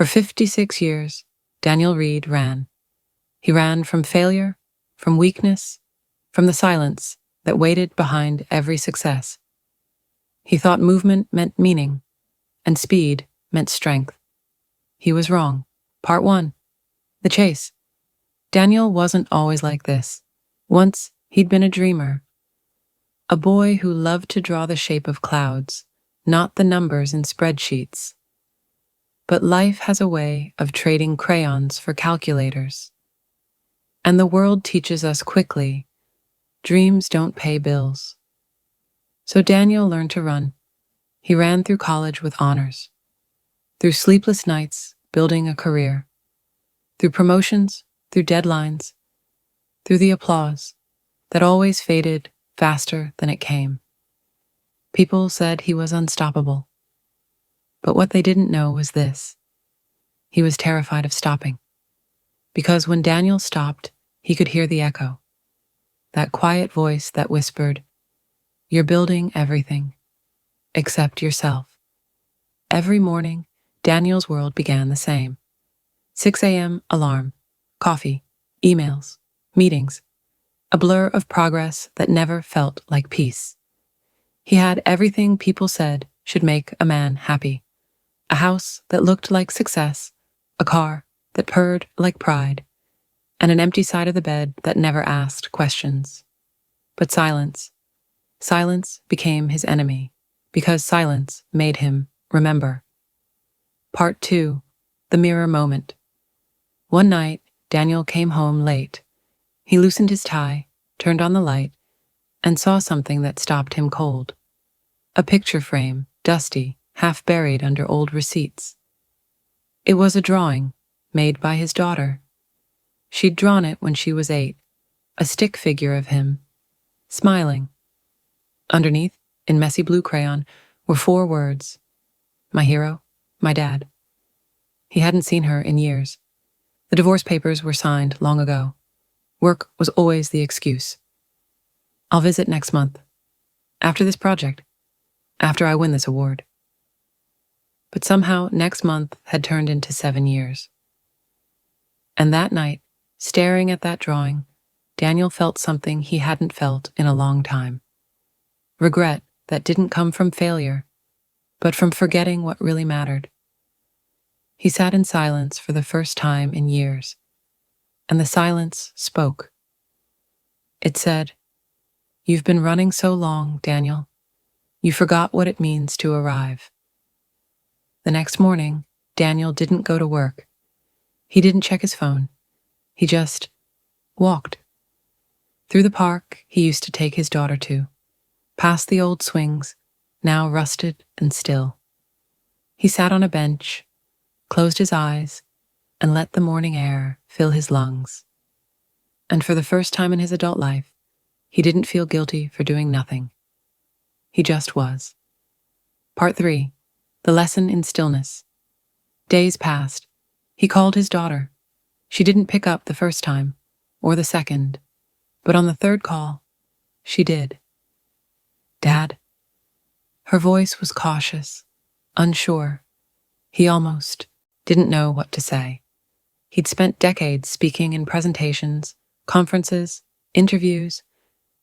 For 56 years, Daniel Reed ran. He ran from failure, from weakness, from the silence that waited behind every success. He thought movement meant meaning, and speed meant strength. He was wrong. Part 1. The chase. Daniel wasn't always like this. Once, he'd been a dreamer. A boy who loved to draw the shape of clouds, not the numbers in spreadsheets. But life has a way of trading crayons for calculators. And the world teaches us quickly, dreams don't pay bills. So Daniel learned to run. He ran through college with honors, through sleepless nights building a career, through promotions, through deadlines, through the applause that always faded faster than it came. People said he was unstoppable. But what they didn't know was this. He was terrified of stopping. Because when Daniel stopped, he could hear the echo. That quiet voice that whispered, "You're building everything, except yourself." Every morning, Daniel's world began the same. 6 a.m. alarm, coffee, emails, meetings, a blur of progress that never felt like peace. He had everything people said should make a man happy. A house that looked like success, a car that purred like pride, and an empty side of the bed that never asked questions. But silence became his enemy, because silence made him remember. Part 2. The mirror moment. One night, Daniel came home late. He loosened his tie, turned on the light, and saw something that stopped him cold. A picture frame, dusty, half buried under old receipts. It was a drawing made by his daughter. She'd drawn it when she was 8, a stick figure of him, smiling. Underneath, in messy blue crayon, were 4 words: my hero, my dad. He hadn't seen her in years. The divorce papers were signed long ago. Work was always the excuse. I'll visit next month. After this project. After I win this award. But somehow next month had turned into 7 years. And that night, staring at that drawing, Daniel felt something he hadn't felt in a long time. Regret that didn't come from failure, but from forgetting what really mattered. He sat in silence for the first time in years, and the silence spoke. It said, "You've been running so long, Daniel. You forgot what it means to arrive." The next morning, Daniel didn't go to work. He didn't check his phone. He just walked. Through the park he used to take his daughter to, past the old swings, now rusted and still. He sat on a bench, closed his eyes, and let the morning air fill his lungs. And for the first time in his adult life, he didn't feel guilty for doing nothing. He just was. Part 3. The lesson in stillness. Days passed. He called his daughter. She didn't pick up the first time, or the second, but on the third call, she did. "Dad?" Her voice was cautious, unsure. He almost didn't know what to say. He'd spent decades speaking in presentations, conferences, interviews,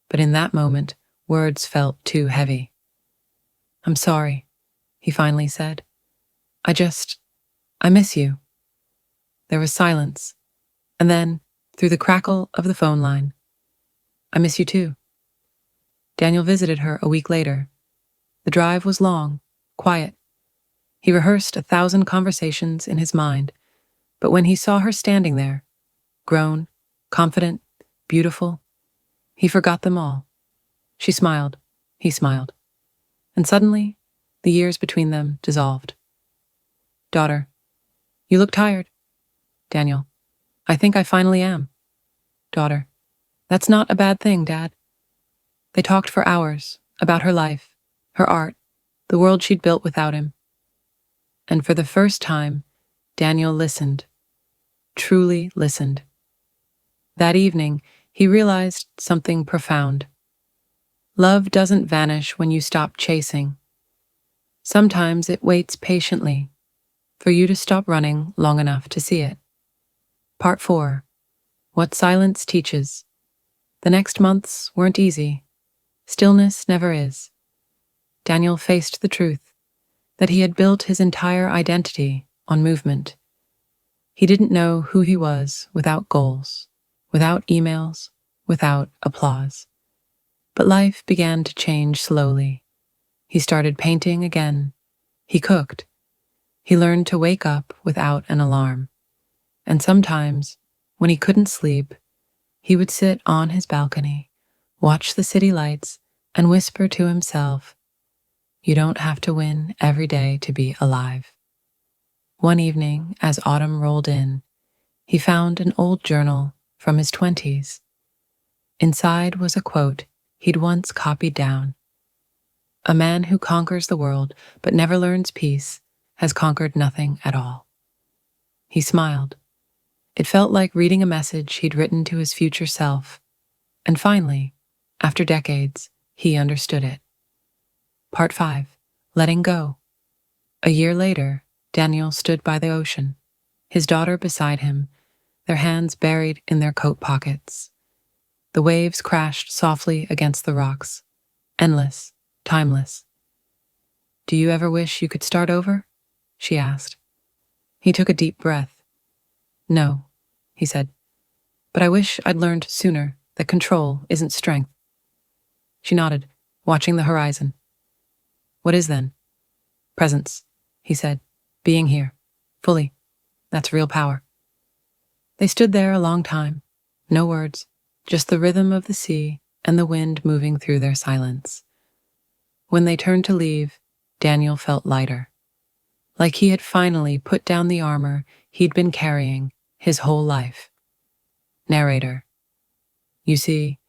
but in that moment, words felt too heavy. "I'm sorry," he finally said. I miss you." There was silence, and then, through the crackle of the phone line, "I miss you too." Daniel visited her a week later. The drive was long, quiet. He rehearsed 1,000 conversations in his mind, but when he saw her standing there, grown, confident, beautiful, he forgot them all. She smiled, he smiled, and suddenly, the years between them dissolved. "Daughter, you look tired." "Daniel, I think I finally am." "Daughter, that's not a bad thing, Dad." They talked for hours about her life, her art, the world she'd built without him. And for the first time, Daniel listened, truly listened. That evening, he realized something profound. Love doesn't vanish when you stop chasing. Sometimes it waits patiently, for you to stop running long enough to see it. Part 4. What Silence Teaches. The next months weren't easy. Stillness never is. Daniel faced the truth that he had built his entire identity on movement. He didn't know who he was without goals, without emails, without applause. But life began to change slowly. He started painting again. He cooked. He learned to wake up without an alarm. And sometimes, when he couldn't sleep, he would sit on his balcony, watch the city lights, and whisper to himself, "You don't have to win every day to be alive." One evening, as autumn rolled in, he found an old journal from his 20s. Inside was a quote he'd once copied down. "A man who conquers the world but never learns peace has conquered nothing at all." He smiled. It felt like reading a message he'd written to his future self. And finally, after decades, he understood it. Part 5. Letting Go. A year later, Daniel stood by the ocean, his daughter beside him, their hands buried in their coat pockets. The waves crashed softly against the rocks, endless, timeless. "Do you ever wish you could start over?" she asked. He took a deep breath. "No," he said, "but I wish I'd learned sooner that control isn't strength." She nodded, watching the horizon. "What is then?" "Presence," he said. "Being here, fully. That's real power." They stood there a long time. No words, just the rhythm of the sea and the wind moving through their silence. When they turned to leave, Daniel felt lighter, like he had finally put down the armor he'd been carrying his whole life. Narrator. You see,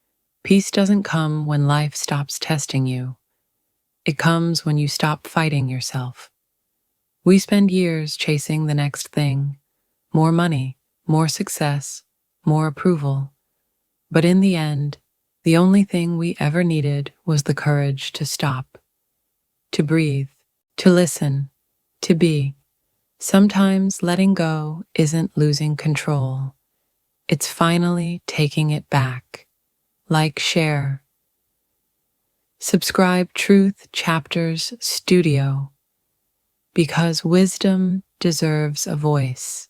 peace doesn't come when life stops testing you. It comes when you stop fighting yourself. We spend years chasing the next thing, more money, more success, more approval. But in the end, the only thing we ever needed was the courage to stop, to breathe, to listen, to be. Sometimes letting go isn't losing control. It's finally taking it back. Like, share. Subscribe Truth Chapters Studio, because wisdom deserves a voice.